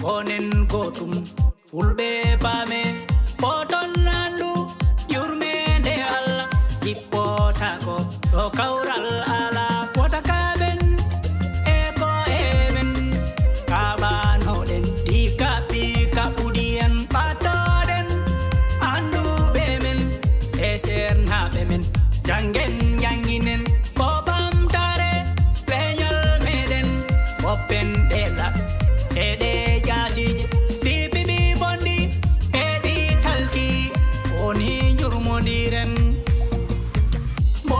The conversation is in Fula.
gonen gotum fulbe pame poton nandu yurmede alla jippota ko do kawral ala pota kaben eko emen kabanoden dikapi kapudian patoden andu bemen eser na bemen jangen yanginen bobam tare Leniol meden mboppen dela ede jasije bibi bondi edi talki oni jurmodiren